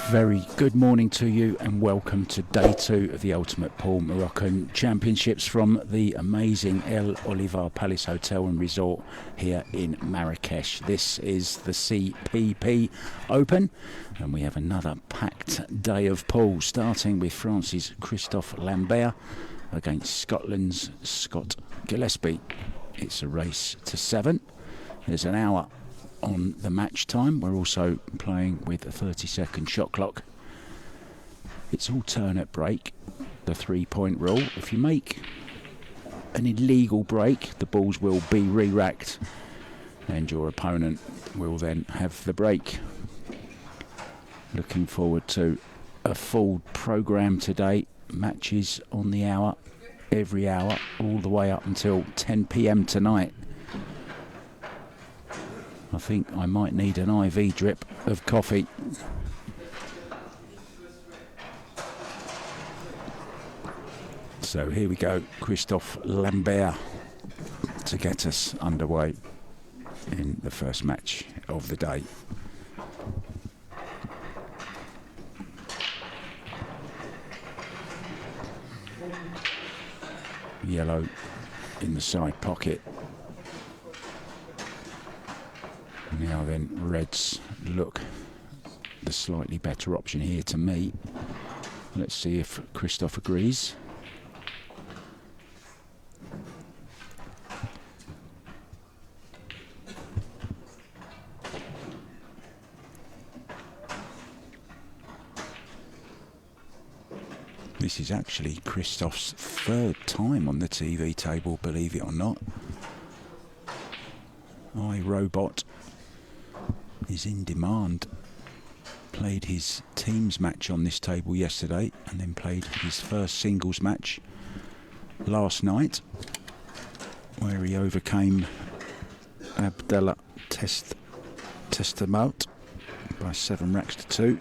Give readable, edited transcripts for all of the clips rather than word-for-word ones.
Very good morning to you and welcome to day 2 of the Ultimate Pool Moroccan Championships from the amazing El Olivar Palace Hotel and Resort here in Marrakesh. This is the CPP Open and we have another packed day of pool, starting with France's Christophe Lambert against Scotland's Scott Gillespie. It's a race to 7. There's an hour on the match time. We're also playing with a 30-second shot clock. It's alternate break, the 3-point rule. If you make an illegal break, the balls will be re-racked and your opponent will then have the break. Looking forward to a full programme today. Matches on the hour, every hour, all the way up until 10 p.m. tonight. I think I might need an IV drip of coffee. So here we go, Christophe Lambert to get us underway in the first match of the day. Yellow in the side pocket. Now then, reds look the slightly better option here to me. Let's see if Christophe agrees. This is actually Christophe's 3rd time on the TV table, believe it or not. iRobot is in demand. Played his teams match on this table yesterday and then played his first singles match last night where he overcame Abdelilah Assousse by 7 racks to 2.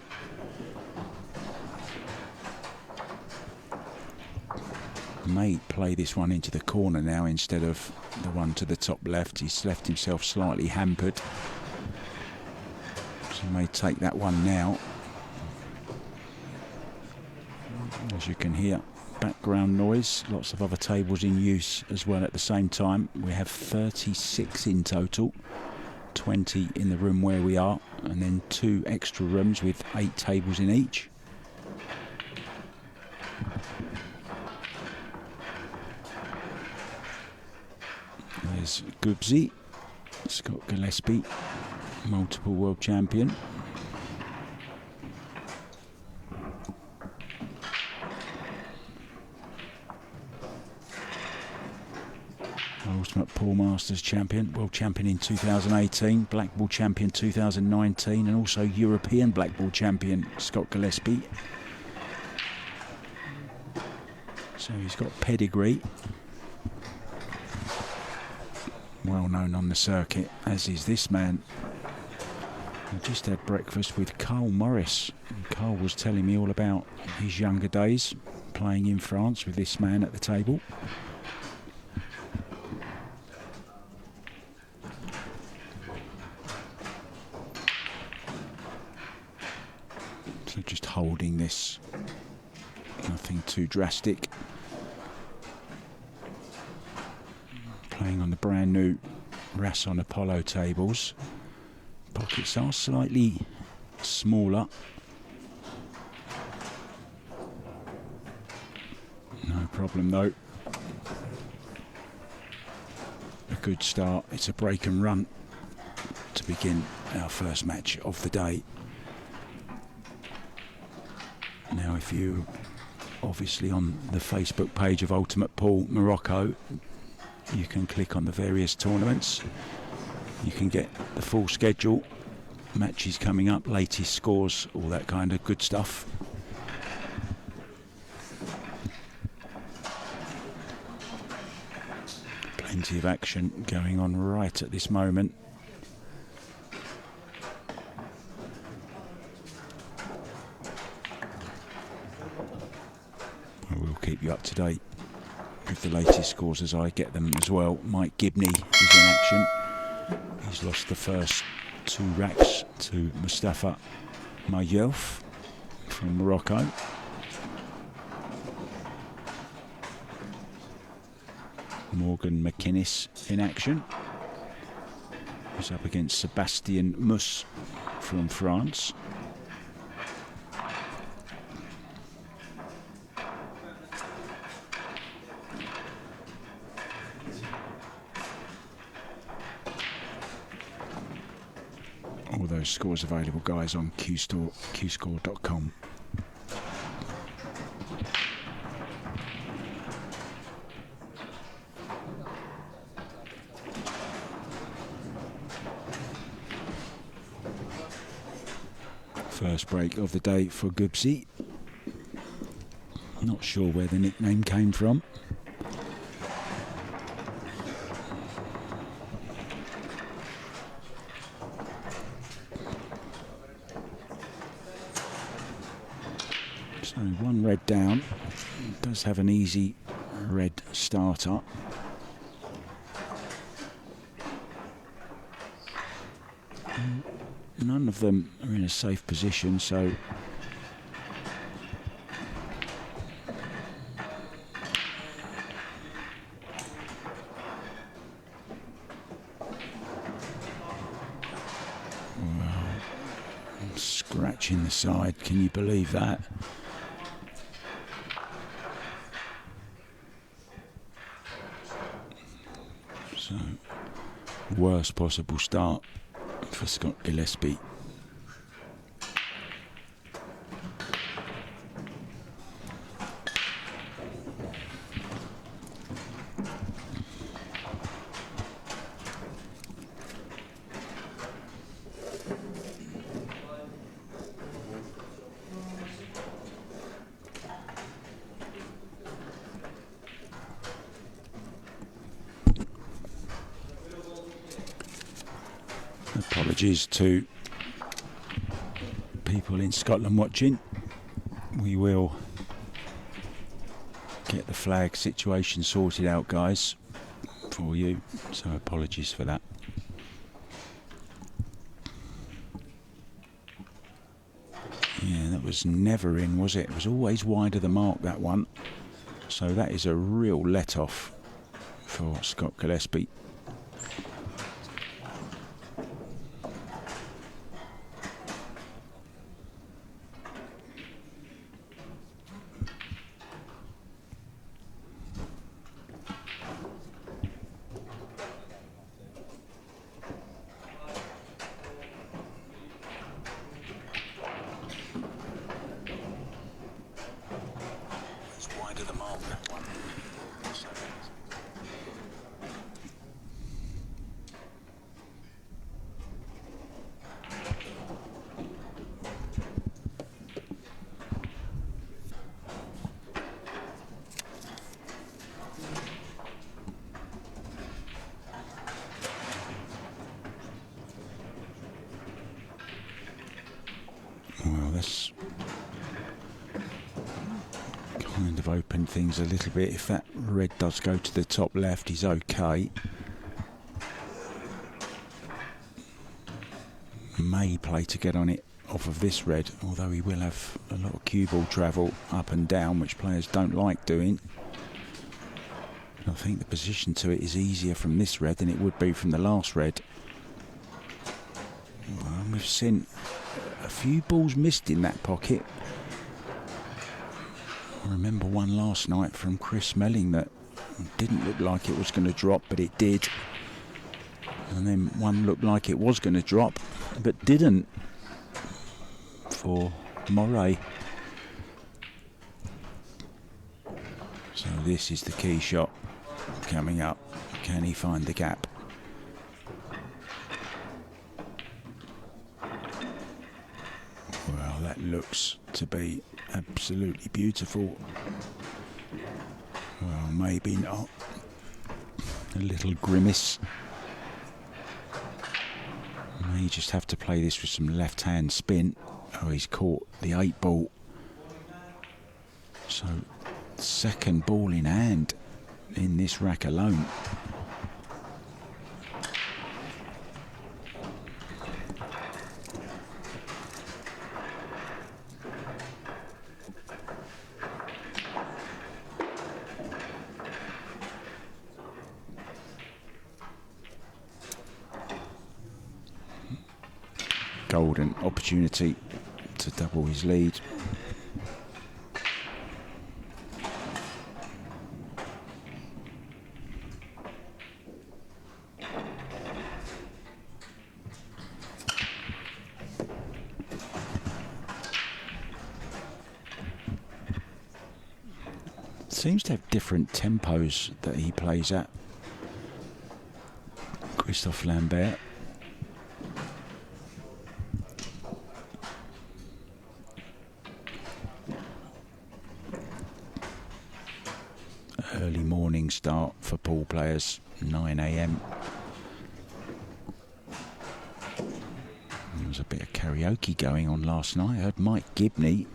May play this one into the corner now instead of the one to the top left. He's left himself slightly hampered. So may take that one now. As you can hear, background noise, lots of other tables in use as well at the same time. We have 36 in total, 20 in the room where we are, and then 2 extra rooms with 8 tables in each. There's Gubzi, Scott Gillespie, multiple world champion. Ultimate Pool Masters champion, world champion in 2018, black ball champion 2019, and also European black ball champion Scott Gillespie. So he's got pedigree. Well known on the circuit, as is this man. I just had breakfast with Carl Morris. And Carl was telling me all about his younger days playing in France with this man at the table. So just holding this, nothing too drastic. Playing on the brand new Rasson Apollo tables. Pockets are slightly smaller. No problem though. A good start. It's a break and run to begin our first match of the day. Now if you obviously on the Facebook page of Ultimate Pool Morocco, you can click on the various tournaments. You can get the full schedule, matches coming up, latest scores, all that kind of good stuff. Plenty of action going on right at this moment. I will keep you up to date with the latest scores as I get them as well. Mike Gibney is in action. He's lost the first 2 racks to Mustafa Meilleurs. from Morocco. Morgan McInnes in action. He's up against Sebastian Mus from France. All those scores available, guys, on qscore.com. First break of the day for Gubsy. Not sure where the nickname came from. So one red down. It does have an easy red starter. None of them are in a safe position, so I'm scratching the side. Can you believe that? So, worst possible start for Scott Gillespie. Apologies to people in Scotland watching. We will get the flag situation sorted out, guys, for you, so apologies for that. Yeah, that was never in, was it? It was always wide of the mark, that one. So that is a real let-off for Scott Gillespie. Well, that's kind of opened things a little bit. If that red does go to the top left, he's okay. May play to get on it off of this red, although he will have a lot of cue ball travel up and down, which players don't like doing. I think the position to it is easier from this red than it would be from the last red. Well, we've seen a few balls missed in that pocket. I remember one last night from Chris Melling that didn't look like it was going to drop, but it did. And then one looked like it was going to drop, but didn't, for Moray. So this is the key shot coming up. Can he find the gap? Well, that looks to be absolutely beautiful. Well, maybe not. A little grimace. May just have to play this with some left-hand spin. Oh, he's caught the 8 ball. So, second ball in hand in this rack alone. golden opportunity to double his lead. Seems to have different tempos that he plays at, Christophe Lambert. Early morning start for pool players, 9 AM. There was a bit of karaoke going on last night. I heard Mike Gibney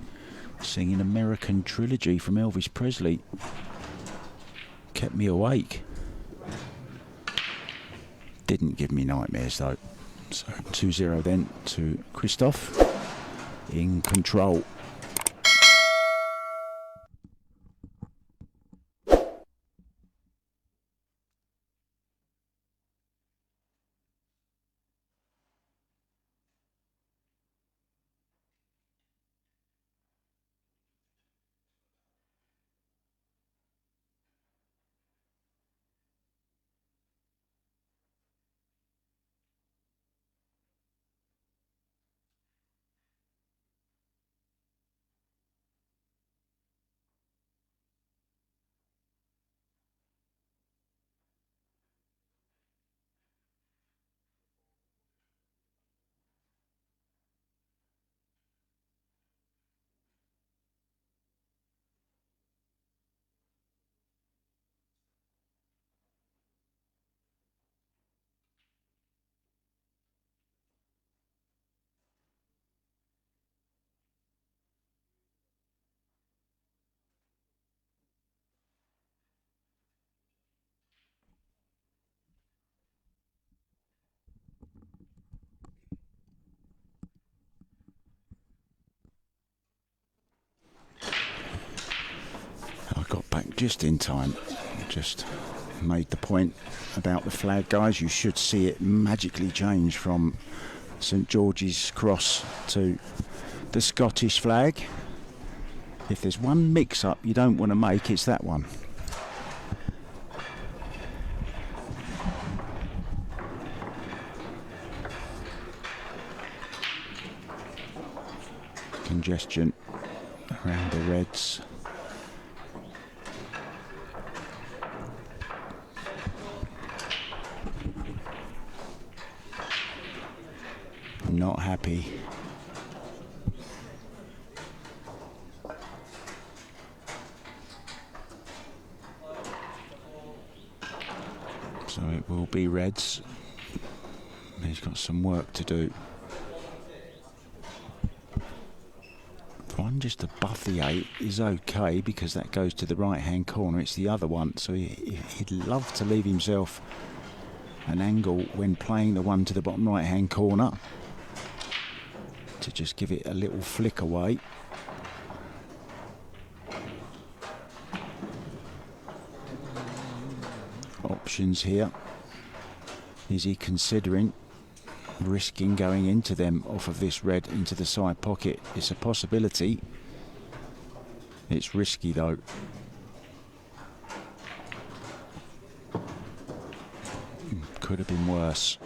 singing American Trilogy from Elvis Presley. Kept me awake. Didn't give me nightmares though. So 2-0 then to Christophe in control. Just in time. Just made the point about the flag, guys. You should see it magically change from St George's Cross to the Scottish flag. If there's one mix-up you don't want to make, it's that one. Congestion around the Reds. Not happy. So it will be Reds. He's got some work to do. One just above the 8 is okay because that goes to the right hand corner. It's the other one, so he'd love to leave himself an angle when playing the one to the bottom right hand corner, to just give it a little flick away. Options here. Is he considering risking going into them off of this red into the side pocket? It's a possibility. It's risky though. Could have been worse.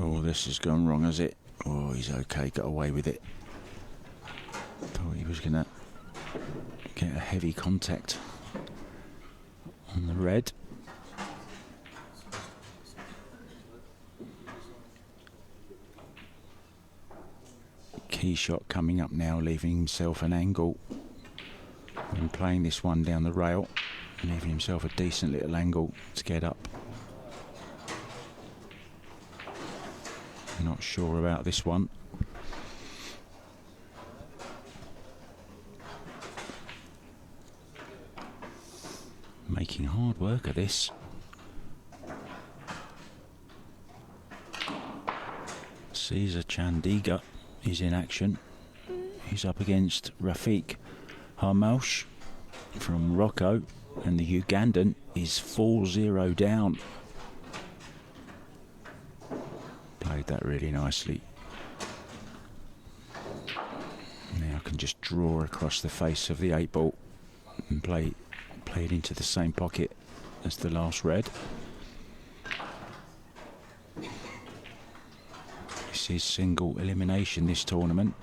Oh, this has gone wrong, has it? Oh, he's okay, got away with it. Thought he was going to get a heavy contact on the red. Key shot coming up now, leaving himself an angle when playing this one down the rail, leaving himself a decent little angle to get up. Not sure about this one. Making hard work of this. Caesar Chandiga is in action. He's up against Rafik Harmouche from Morocco, and the Ugandan is 4-0 down. Played that really nicely. Now I can just draw across the face of the 8-ball and play it into the same pocket as the last red. This is single elimination, this tournament.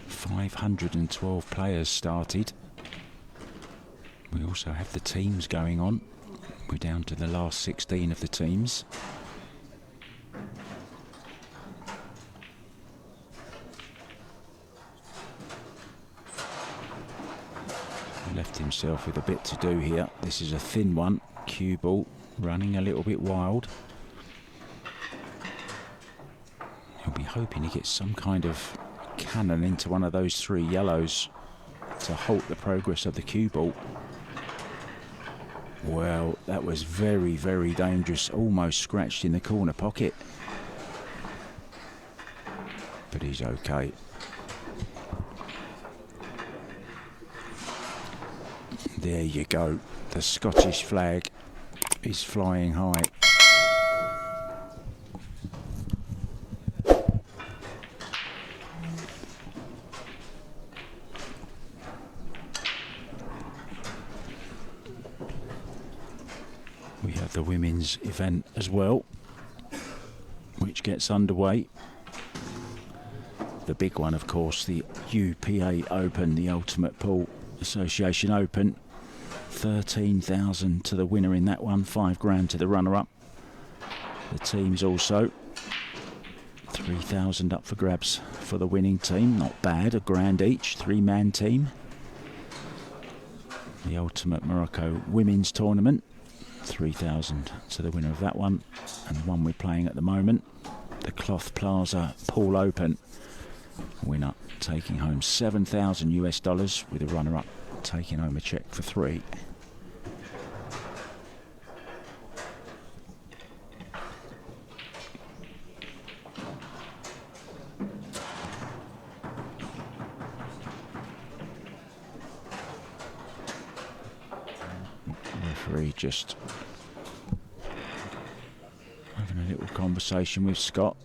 512 players started. We also have the teams going on. We're down to the last 16 of the teams. He left himself with a bit to do here. This is a thin one, cue ball, running a little bit wild. He'll be hoping he gets some kind of cannon into one of those 3 yellows to halt the progress of the cue ball. Well, that was very, very dangerous. Almost scratched in the corner pocket. But he's okay. There you go. The Scottish flag is flying high. We have the women's event as well, which gets underway. The big one, of course, the UPA Open, the Ultimate Pool Association Open. 13,000 to the winner in that one, 5 grand to the runner-up. The teams also 3,000 up for grabs for the winning team. Not bad, a grand each, 3-man team. The Ultimate Morocco Women's Tournament, 3,000 to the winner of that one. And the one we're playing at the moment, the Cloth Plaza Pool Open. Winner taking home $7,000 with a runner-up taking home a cheque for 3. Referee just having a little conversation with Scott.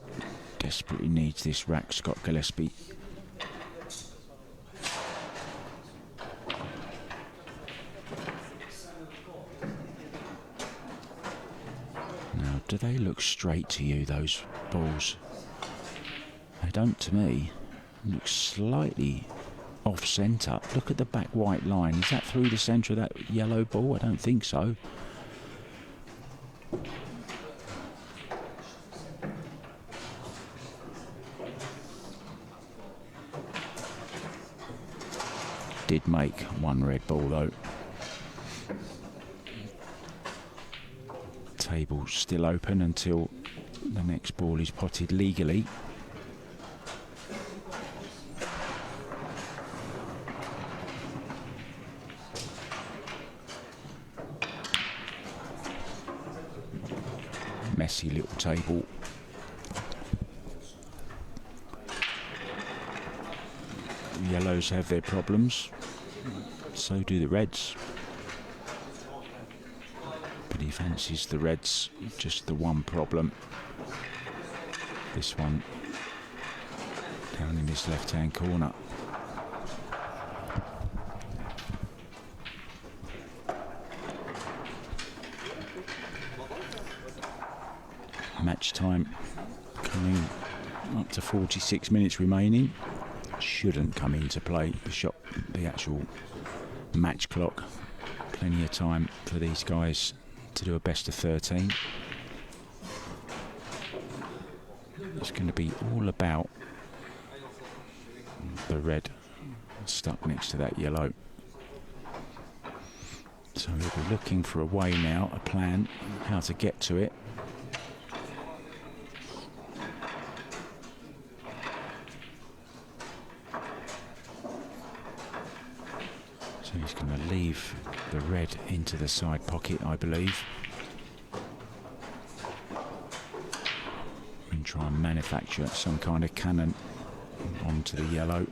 Desperately needs this rack, Scott Gillespie. Now, do they look straight to you, those balls? They don't to me. They look slightly off centre. Look at the back white line. Is that through the centre of that yellow ball? I don't think so. Did make one red ball though. Table still open until the next ball is potted legally. Messy little table. The yellows have their problems, so do the reds. But he fancies the reds, just the one problem. This one down in his left hand corner. Match time coming up to 46 minutes remaining. Shouldn't come into play, the actual match clock. Plenty of time for these guys to do a best of 13. It's going to be all about the red stuck next to that yellow. So we'll be looking for a way now, a plan, how to get to it. So He's going to leave the red into the side pocket, I believe, and try and manufacture some kind of cannon onto the yellow.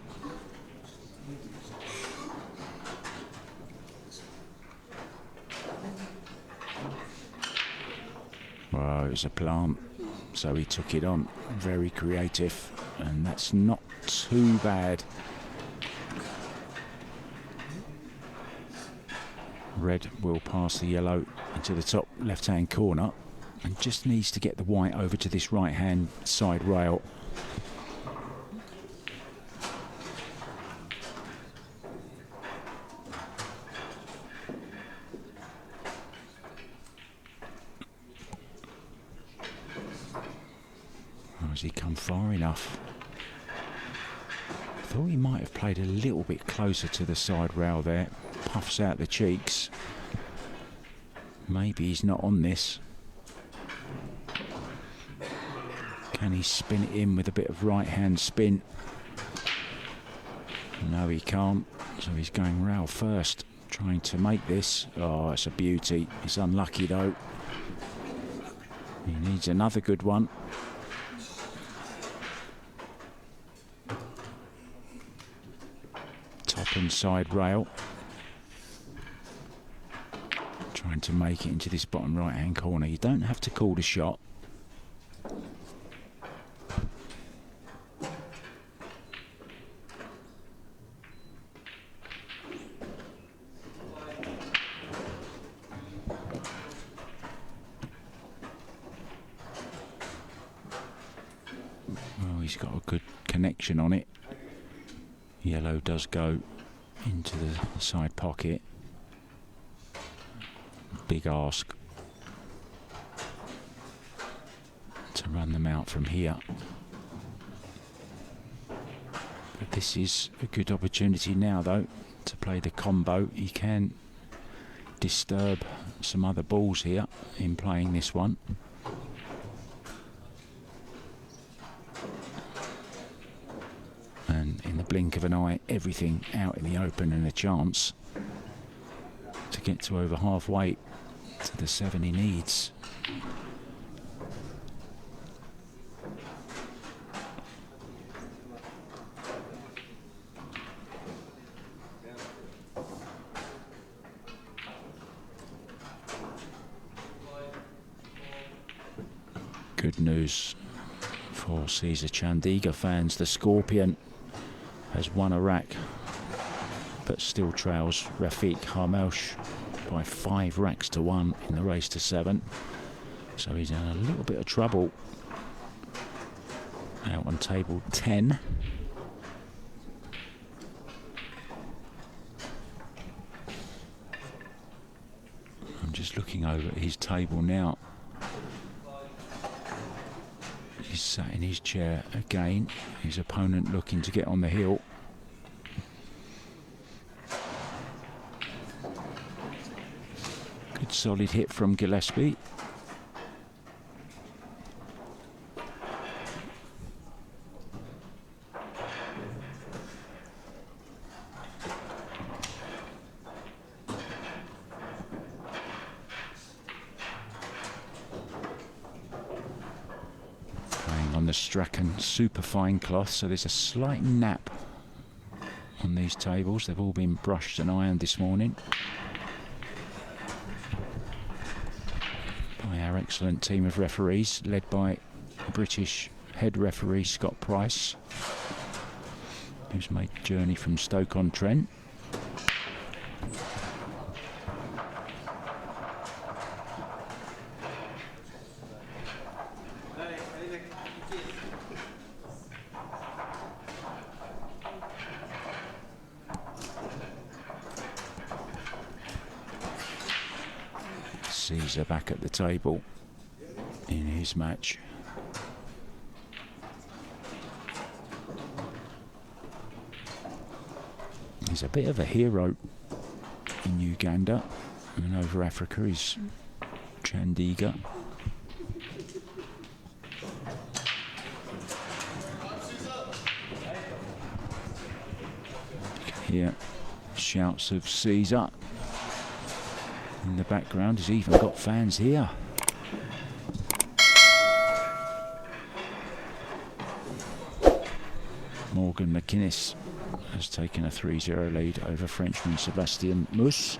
Well, it was a plant, so he took it on. Very creative, and that's not too bad. Red will pass the yellow into the top left-hand corner and just needs to get the white over to this right-hand side rail. Oh, has he come far enough? I thought he might have played a little bit closer to the side rail there. Puffs out the cheeks. Maybe he's not on this. Can he spin it in with a bit of right hand spin? No, he can't. So he's going rail first, trying to make this. Oh, it's a beauty. It's unlucky though. He needs another good one. Top and side rail. Trying to make it into this bottom right hand corner. You don't have to call the shot. Well, he's got a good connection on it. Yellow does go into the side pocket. Big ask to run them out from here, but this is a good opportunity now though to play the combo. He can disturb some other balls here in playing this one. And in the blink of an eye, everything out in the open and a chance to get to over halfway to the 7 he needs. Good news for Caesar Chandigarh fans. The Scorpion has won a rack, but still trails Rafiq Harmelsh by 5 racks to 1 in the race to 7. So he's in a little bit of trouble. Out on table 10. I'm just looking over at his table now. He's sat in his chair again. His opponent looking to get on the hill. Good solid hit from Gillespie. Playing on the Strachan superfine cloth, so there's a slight nap on these tables. They've all been brushed and ironed this morning by our excellent team of referees, led by British head referee Scott Price, who's made the journey from Stoke-on-Trent. Caesar back at the table in his match. He's a bit of a hero in Uganda, and over Africa he's Chandigarh. Here, Shouts of Caesar in the background. He's even got fans here. Morgan McInnes has taken a 3-0 lead over Frenchman Sébastien Mousse.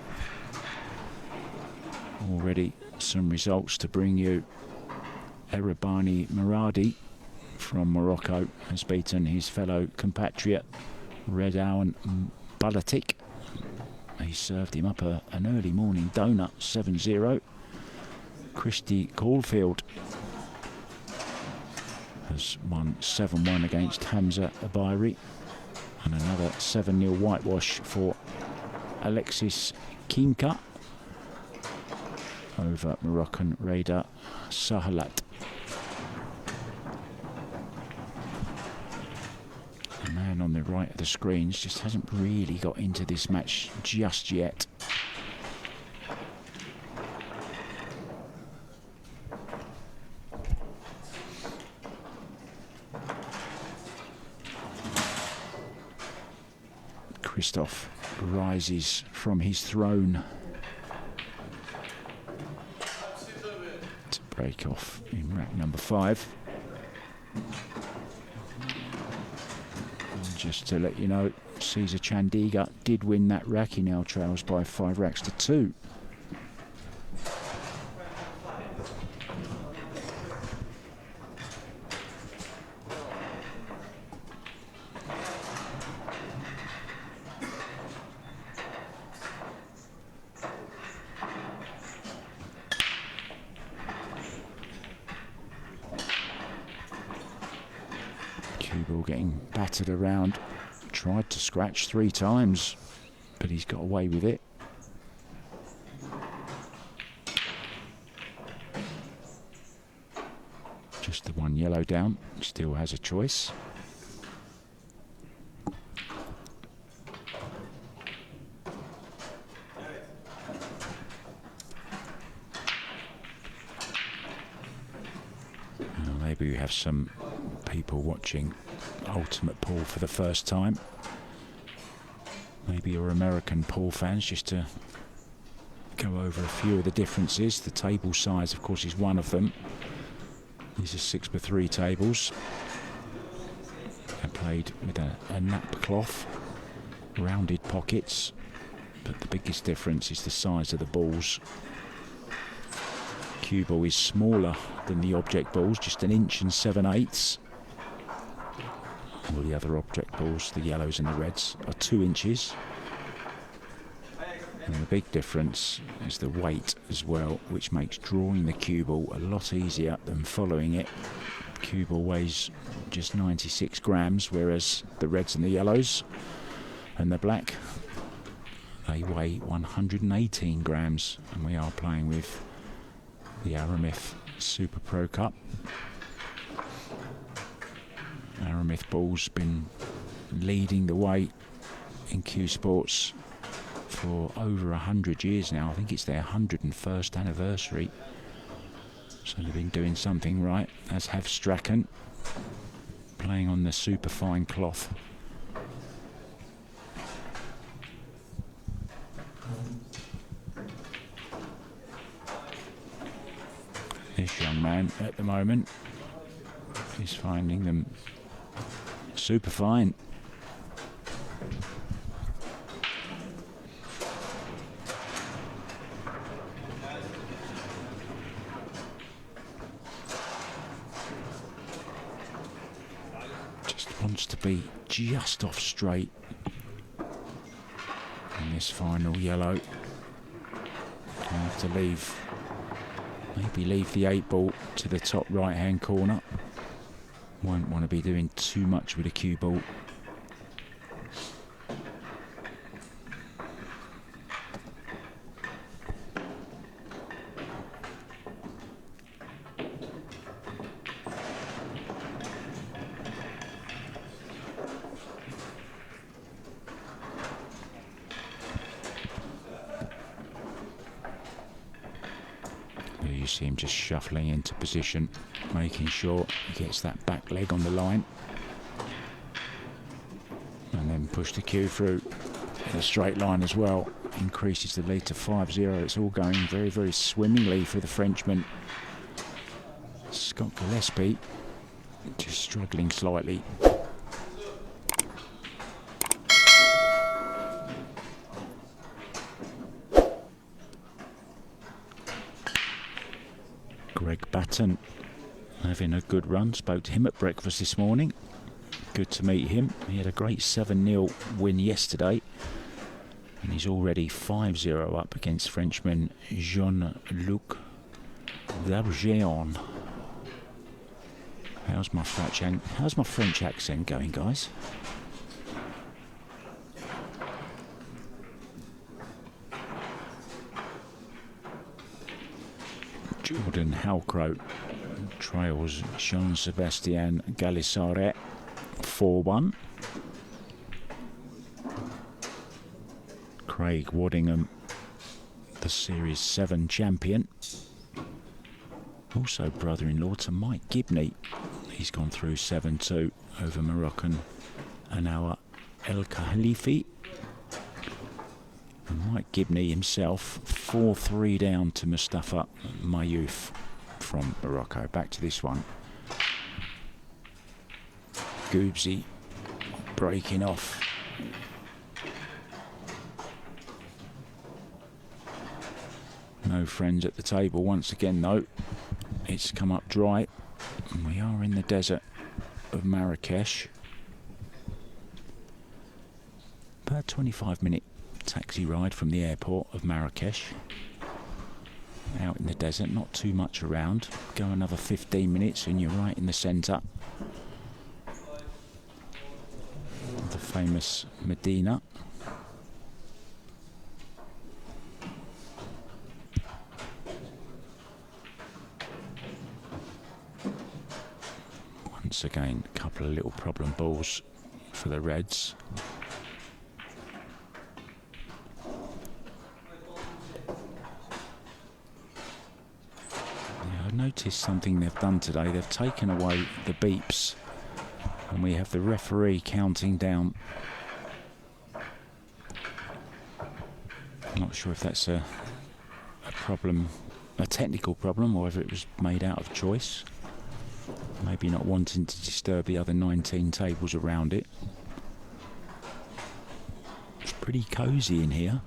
Already some results to bring you. Erabani Maradi from Morocco has beaten his fellow compatriot Redowan Balatik. He served him up an early morning donut, 7-0. Christy Caulfield has won 7-1 against Hamza Abairi, and another 7-0 whitewash for Alexis Kimka over Moroccan Reda Sahalat. The man on the right of the screens just hasn't really got into this match just yet. Christophe rises from his throne to break off in rack number 5. And just to let you know, Cesar Chandiga did win that rack. He now trails by 5 racks to 2. Ball getting battered around. Tried to scratch 3 times, but he's got away with it. Just the 1 yellow down. Still has a choice. Maybe we have some people watching Ultimate Pool for the first time. Maybe you're American pool fans, just to go over a few of the differences. The table size, of course, is one of them. These are 6x3 tables. They're played with a nap cloth, rounded pockets, but the biggest difference is the size of the balls. Cue ball is smaller than the object balls, just 1 inch and 7/8. All the other object balls, the yellows and the reds, are 2 inches. And the big difference is the weight as well, which makes drawing the cue ball a lot easier than following it. Cue ball weighs just 96 grams, whereas the reds and the yellows and the black, they weigh 118 grams. And we are playing with the Aramith Super Pro Cup. Aramith ball's been leading the way in cue sports for over 100 years now. I think it's their 101st anniversary. So they've been doing something right, as have Strachan, playing on the super fine cloth. This young man at the moment is finding them super fine. Just wants to be just off straight in this final yellow. I have to maybe leave the 8 ball to the top right hand corner. Won't want to be doing too much with a cue ball. You see him just shuffling into position, making sure he gets that back leg on the line, and then push the cue through in a straight line as well. Increases the lead to 5-0. It's all going very, very swimmingly for the Frenchman. Scott Gillespie just struggling slightly. Greg Batten having a good run. Spoke to him at breakfast this morning. Good to meet him. He had a great 7-0 win yesterday. And he's already 5-0 up against Frenchman Jean-Luc Dargeon. How's my French accent going, guys? Jordan Halcroat trails Jean-Sébastien Galissaret 4-1. Craig Waddingham, the Series 7 champion. Also brother-in-law to Mike Gibney. He's gone through 7-2 over Moroccan Anawa El Khalifi. And Mike Gibney himself 4-3 down to Mustafa Mayouf from Morocco. Back to this one. Goobsy breaking off. No friends at the table once again though. It's come up dry and we are in the desert of Marrakesh. About a 25-minute taxi ride from the airport of Marrakesh. Out in the desert, not too much around. Go another 15 minutes and you're right in the centre of the famous Medina. Once again, a couple of little problem balls for the Reds. Yeah, I've noticed something they've done today. They've taken away the beeps and we have the referee counting down. I'm not sure if that's a problem, a technical problem, or whether it was made out of choice. Maybe not wanting to disturb the other 19 tables around it. It's pretty cosy in here.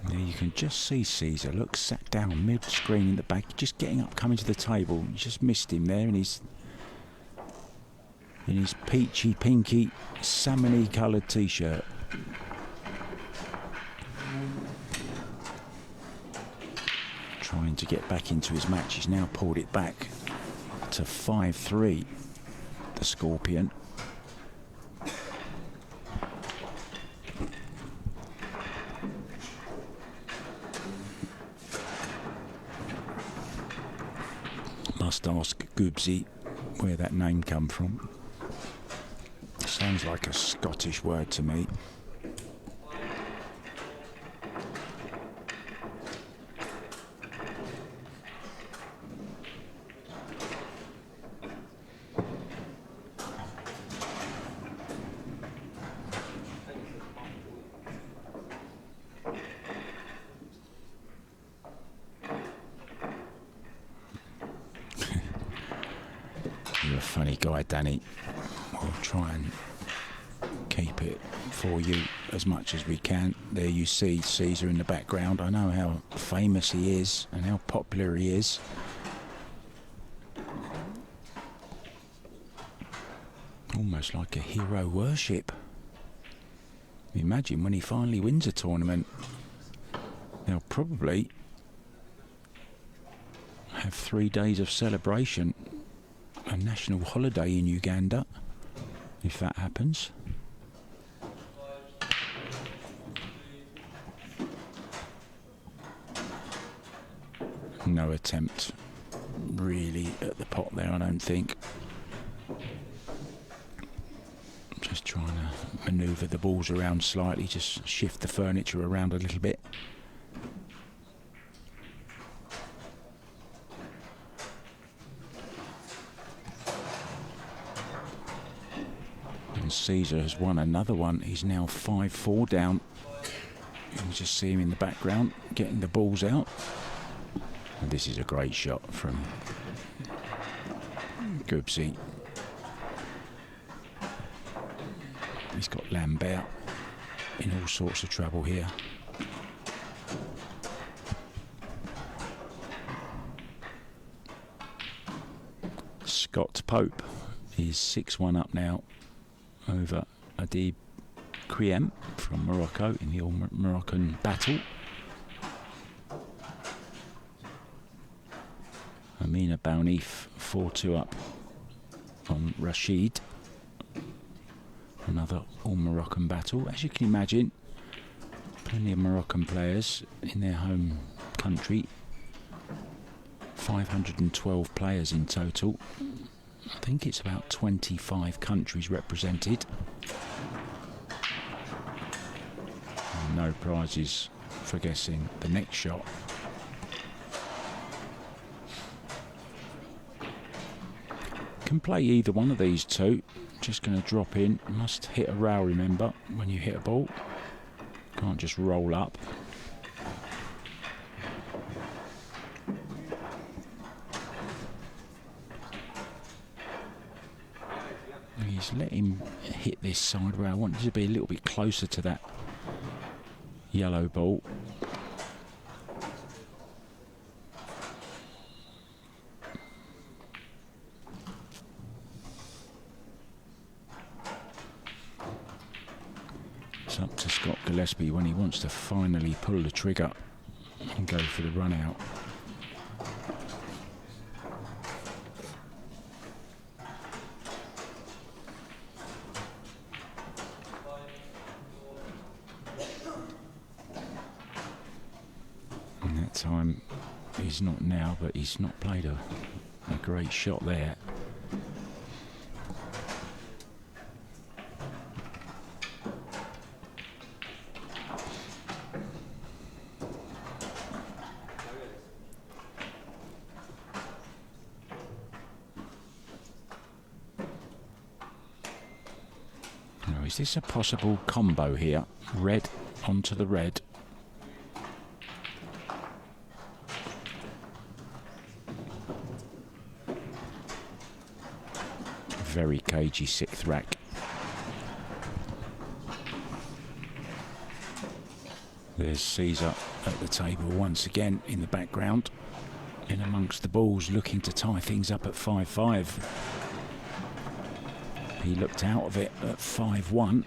There you can just see Caesar, look, sat down mid-screen in the back, just getting up, coming to the table. You just missed him there in his peachy, pinky, salmony coloured t-shirt. Trying to get back into his match. He's now pulled it back to 5-3, the Scorpion. Must ask Goobsy where that name come from. Sounds like a Scottish word to me. You're a funny guy, Danny. We'll try and keep it for you as much as we can. There you see Caesar in the background. I know how famous he is and how popular he is. Almost like a hero worship. Imagine when he finally wins a tournament, they'll probably have 3 days of celebration, a national holiday in Uganda, if that happens. No attempt really at the pot there, I don't think. Just trying to manoeuvre the balls around slightly, just shift the furniture around a little bit. Caesar has won another one. He's now 5-4 down. You can just see him in the background getting the balls out. And this is a great shot from Gillespie. He's got Lambert in all sorts of trouble here. Scott Pope is 6-1 up now over Adib Kriem from Morocco in the All-Moroccan battle. Amina Bounif 4-2 up on Rashid. Another All-Moroccan battle. As you can imagine, plenty of Moroccan players in their home country. 512 players in total. I think it's about 25 countries represented. And no prizes for guessing the next shot. Can play either one of these two. Just going to drop in. Must hit a rail, remember, when you hit a ball. Can't just roll up. He's let him hit this side rail. I wanted to be a little bit closer to that yellow ball. It's up to Scott Gillespie when he wants to finally pull the trigger and go for the run out. And that time he's not now, but he's not played a great shot there. Is this a possible combo here? Red onto the red. Very cagey sixth rack. There's Caesar at the table once again in the background, in amongst the balls, looking to tie things up at 5-5. He looked out of it at 5-1.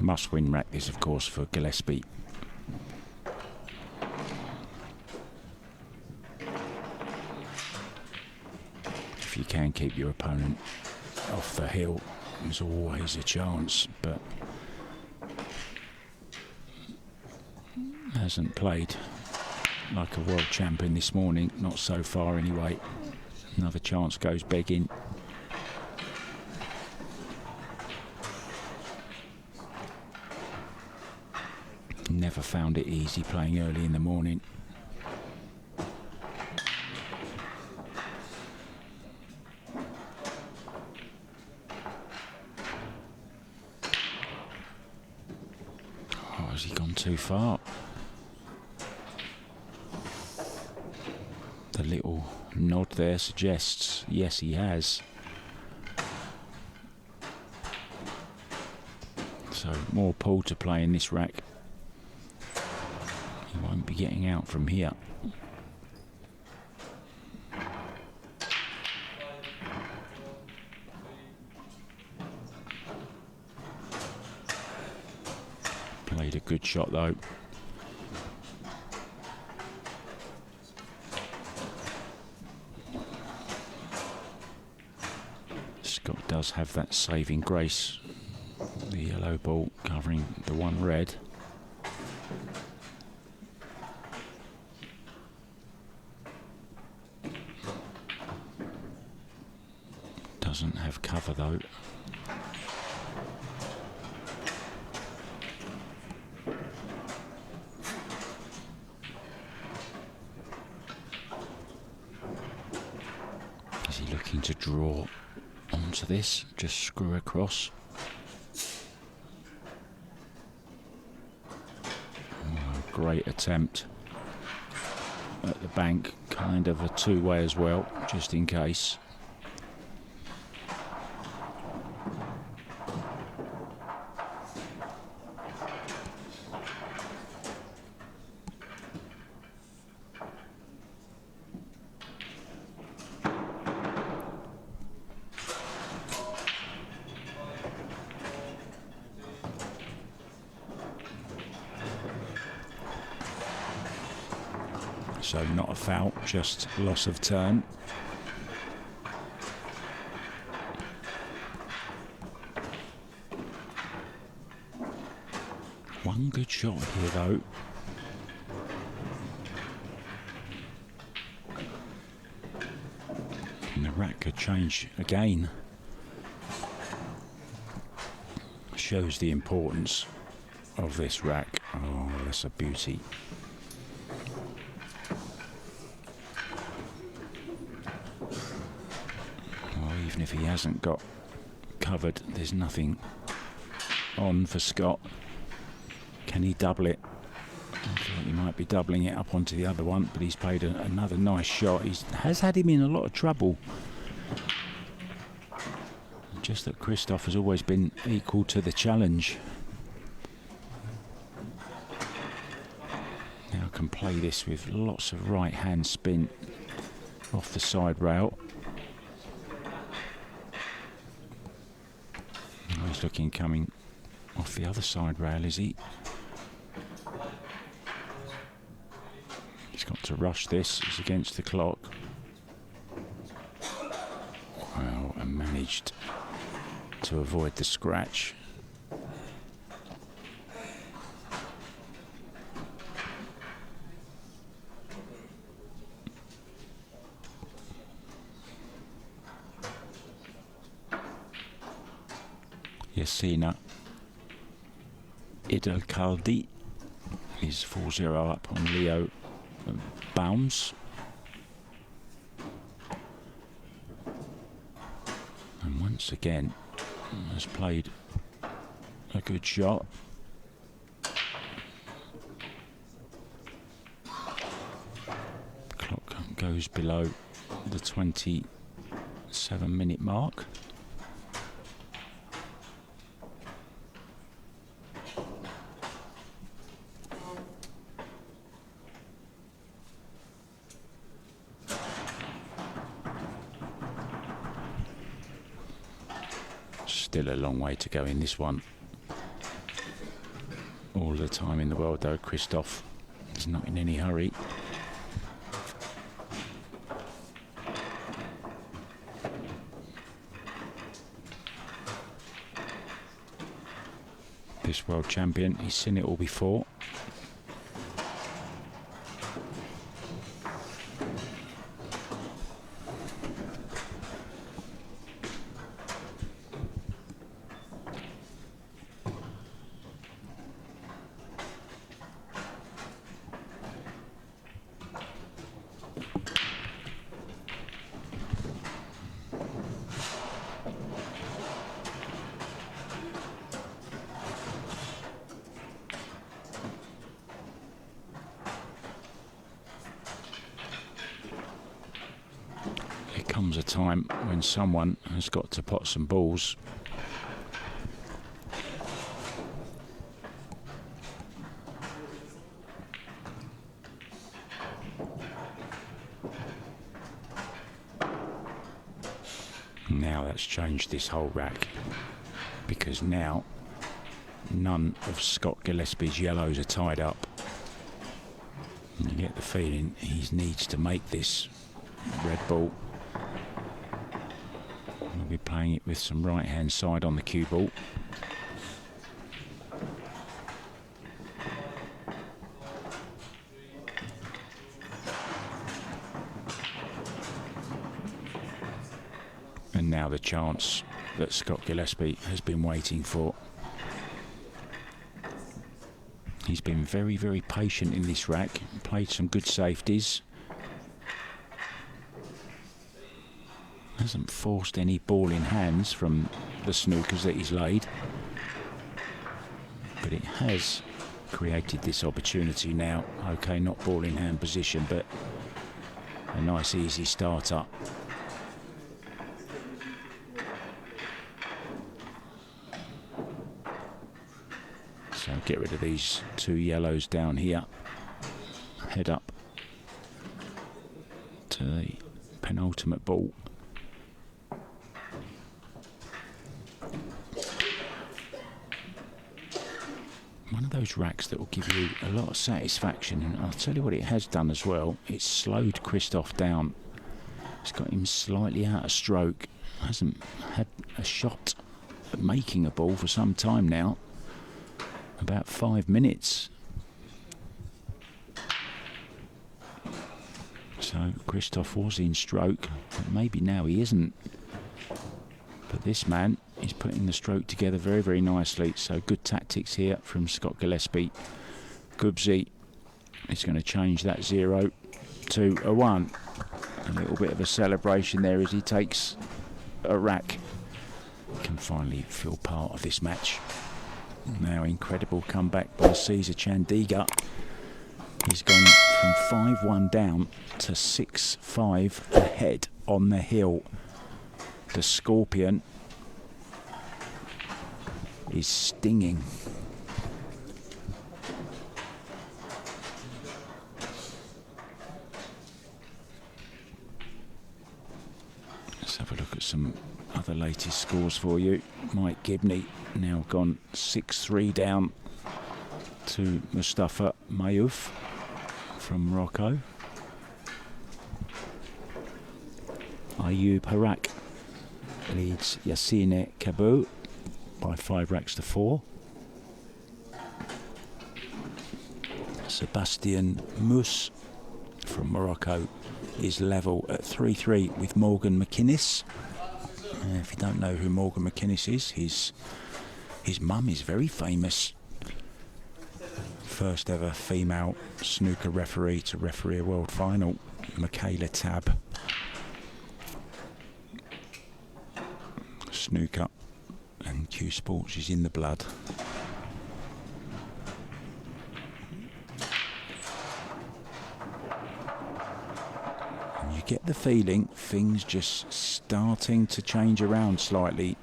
Must-win rack this, of course, for Gillespie. If you can keep your opponent off the hill, there's always a chance, but hasn't played like a world champion this morning, not so far anyway. Another chance goes begging. Never found it easy playing early in the morning. Has he gone too far? The little nod there suggests yes, he has. So more pool to play in this rack. He won't be getting out from here. Played a good shot though. Scott does have that saving grace. The yellow ball covering the one red. Doesn't have cover though. Is he looking to draw onto this? Just screw across. Oh, great attempt at the bank, kind of a two-way as well, just in case. So not a foul, just loss of turn. One good shot here though. And the rack could change again. Shows the importance of this rack. Oh, that's a beauty. Even if he hasn't got covered, there's nothing on for Scott. Can he double it? I feel he might be doubling it up onto the other one, but he's played another nice shot. He has had him in a lot of trouble. Just that Christophe has always been equal to the challenge. Now can play this with lots of right hand spin off the side rail. He's looking coming off the other side rail, is he? He's got to rush this. He's against the clock. Well, and managed to avoid the scratch. Yassina Idel Kaldi is 4-0 up on Leo Baums. And once again has played a good shot. Clock goes below the 27-minute mark. Still a long way to go in this one. All the time in the world though, Christophe is not in any hurry. This world champion, he's seen it all before. Comes a time when someone has got to pot some balls. Now that's changed this whole rack, because now none of Scott Gillespie's yellows are tied up. And you get the feeling he needs to make this red ball. We'll be playing it with some right hand side on the cue ball. And now the chance that Scott Gillespie has been waiting for. He's been very, very patient in this rack, played some good safeties. Hasn't forced any ball in hands from the snookers that he's laid. But it has created this opportunity now. Okay, not ball in hand position, but a nice easy start up. So get rid of these 2 yellows down here. Head up to the penultimate ball. One of those racks that will give you a lot of satisfaction, and I'll tell you what it has done as well. It's slowed Christophe down. It's got him slightly out of stroke. Hasn't had a shot at making a ball for some time now. About 5 minutes. So Christophe was in stroke, but maybe now he isn't. But this man is putting the stroke together very, very nicely. So good tactics here from Scott Gillespie. Gubzi is going to change that 0 to a 1. A little bit of a celebration there as he takes a rack. Can finally feel part of this match. Now incredible comeback by Cesar Chandiga. He's gone from 5-1 down to 6-5 ahead on the hill. The Scorpion is stinging. Let's have a look at some other latest scores for you. Mike Gibney now gone 6-3 down to Mustafa Mayouf from Morocco. Ayoub Harak leads Yassine Kabou by 5 racks to 4. Sebastian Mousse from Morocco is level at 3-3 with Morgan McInnes. If you don't know who Morgan McInnes is, his mum is very famous. First ever female snooker referee to referee a world final, Michaela Tab. Snooker and Q Sports is in the blood. And you get the feeling things just starting to change around slightly.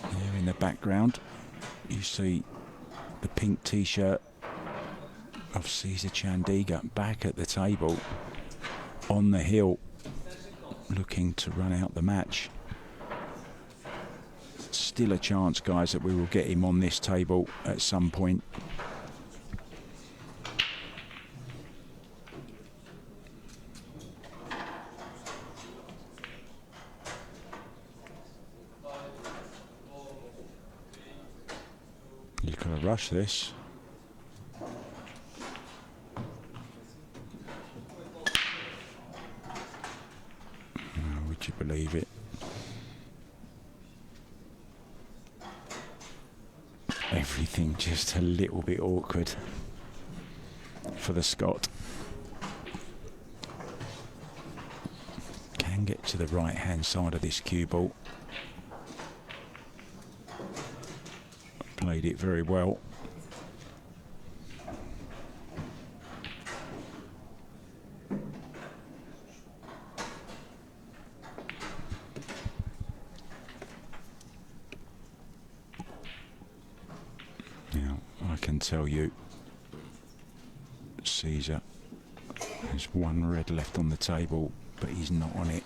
Here in the background you see the pink t-shirt of Cesar Chandiga back at the table on the hill, looking to run out the match. Still a chance, guys, that we will get him on this table at some point. You've got to rush this. Would you believe it? Everything just a little bit awkward for the Scot. Can get to the right hand side of this cue ball. Played it very well. Now I can tell you Cesar has 1 red left on the table, but he's not on it.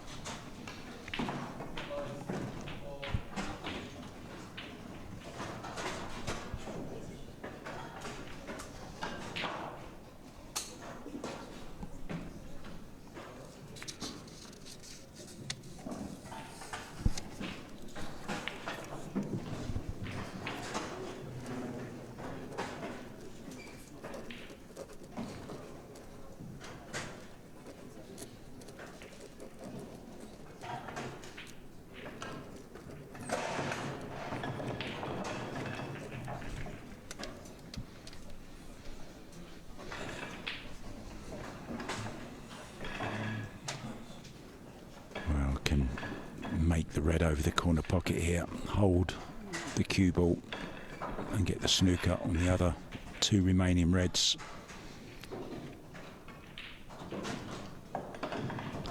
head over the corner pocket here, hold the cue ball and get the snooker on the other 2 remaining reds.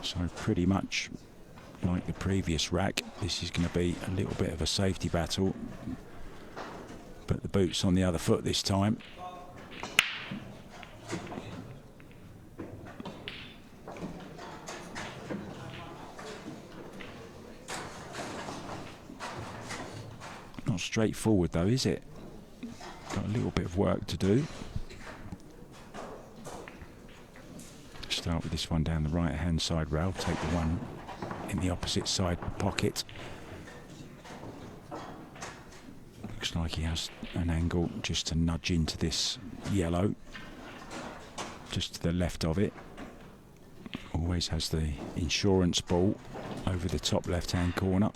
So pretty much like the previous rack, this is going to be a little bit of a safety battle, but the boot's on the other foot this time. Not straightforward though, is it? Got a little bit of work to do. Start with this one down the right hand side rail, take the one in the opposite side pocket. Looks like he has an angle just to nudge into this yellow, just to the left of it. Always has the insurance ball over the top left hand corner.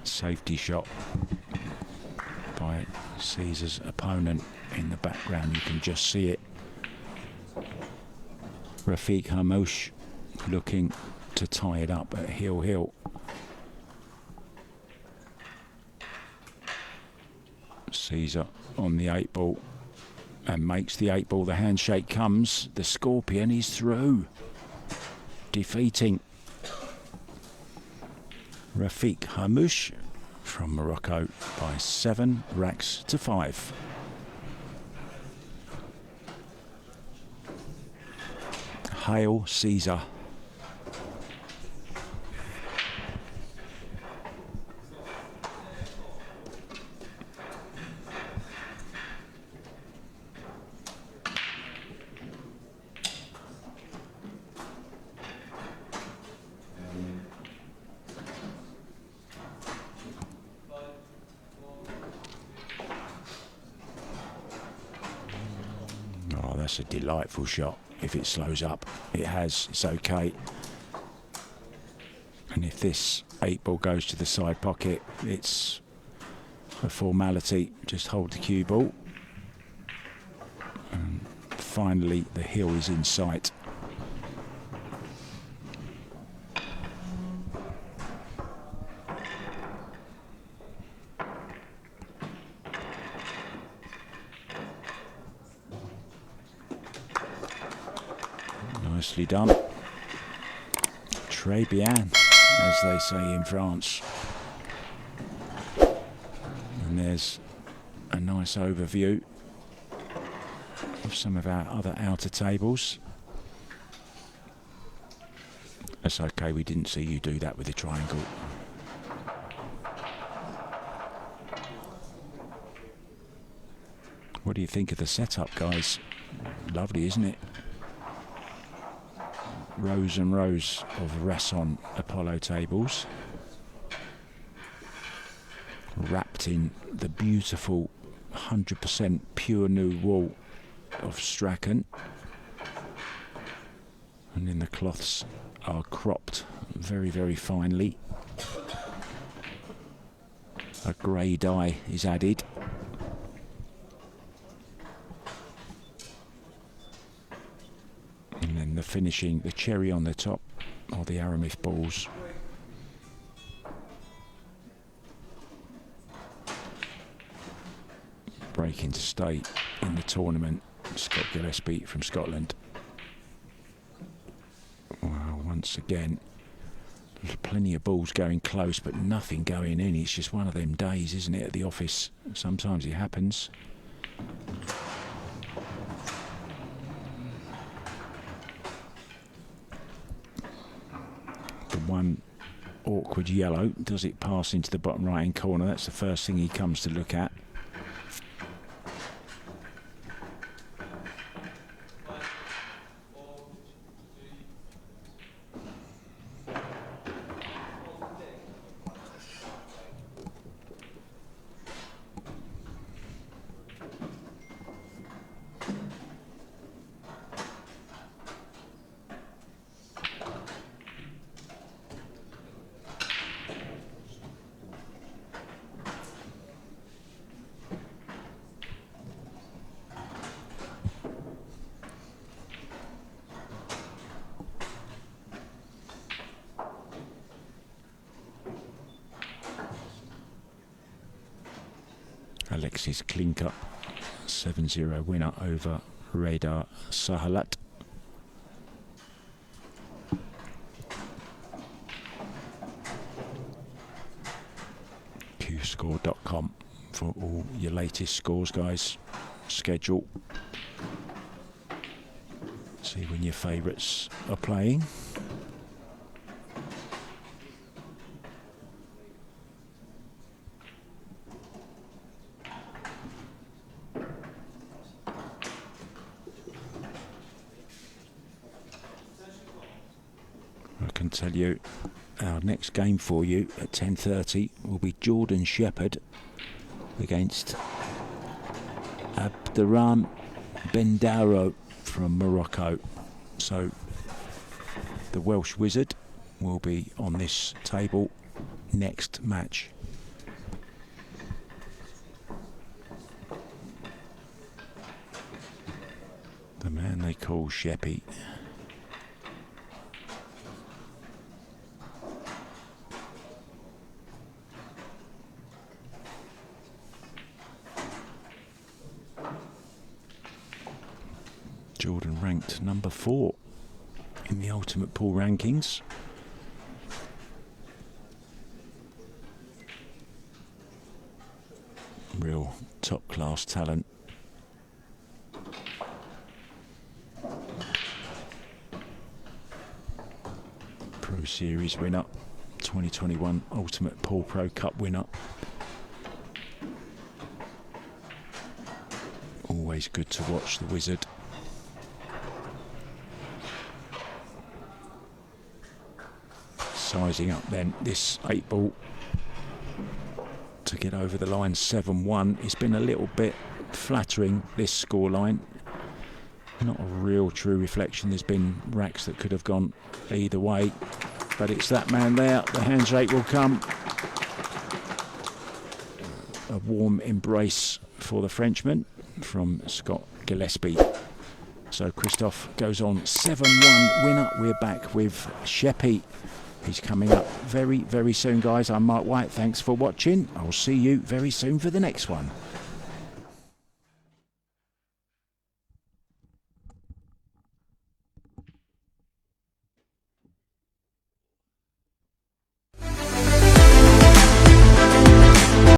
Safety shot by Caesar's opponent in the background, you can just see it. Rafiq Hamouche looking to tie it up at heel. Caesar on the 8 ball and makes the 8 ball. The handshake comes, the Scorpion is through, defeating Rafiq Hamouche from Morocco by 7 racks to 5. Hail Caesar. That's a delightful shot. If it slows up, it has, it's okay. And if this 8 ball goes to the side pocket, it's a formality. Just hold the cue ball. And finally, the hill is in sight. Nicely done. Très bien, as they say in France. And there's a nice overview of some of our other outer tables. That's okay, we didn't see you do that with the triangle. What do you think of the setup, guys? Lovely, isn't it? Rows and rows of Rasson Apollo tables, wrapped in the beautiful 100% pure new wool of Strachan, and then the cloths are cropped very, very finely. A grey dye is added. And then the finishing, the cherry on the top, are the Aramith balls. Breaking to stay in the tournament, Scott Gillespie from Scotland. Wow, once again, plenty of balls going close, but nothing going in. It's just one of them days, isn't it, at the office? Sometimes it happens. One awkward yellow, does it pass into the bottom right hand corner? That's the first thing he comes to look at. Alexis Klinker, 7-0 winner over Reda Sahalat. qscore.com for all your latest scores, guys. Schedule. See when your favourites are playing. I can tell you our next game for you at 10:30 will be Jordan Shepherd against Abderrahim Bendouro from Morocco. So the Welsh Wizard will be on this table next match. The man they call Sheppy. Jordan ranked number 4 in the Ultimate Pool rankings. Real top class talent. Pro Series winner, 2021 Ultimate Pool Pro Cup winner. Always good to watch the Wizard. Sizing up then this 8 ball to get over the line 7-1. It's been a little bit flattering, this scoreline. Not a real true reflection. There's been racks that could have gone either way, but it's that man there. The handshake will come. A warm embrace for the Frenchman from Scott Gillespie. So Christophe goes on 7-1 winner. We're back with Sheppy. He's coming up very, very soon, guys. I'm Mark White. Thanks for watching. I'll see you very soon for the next one.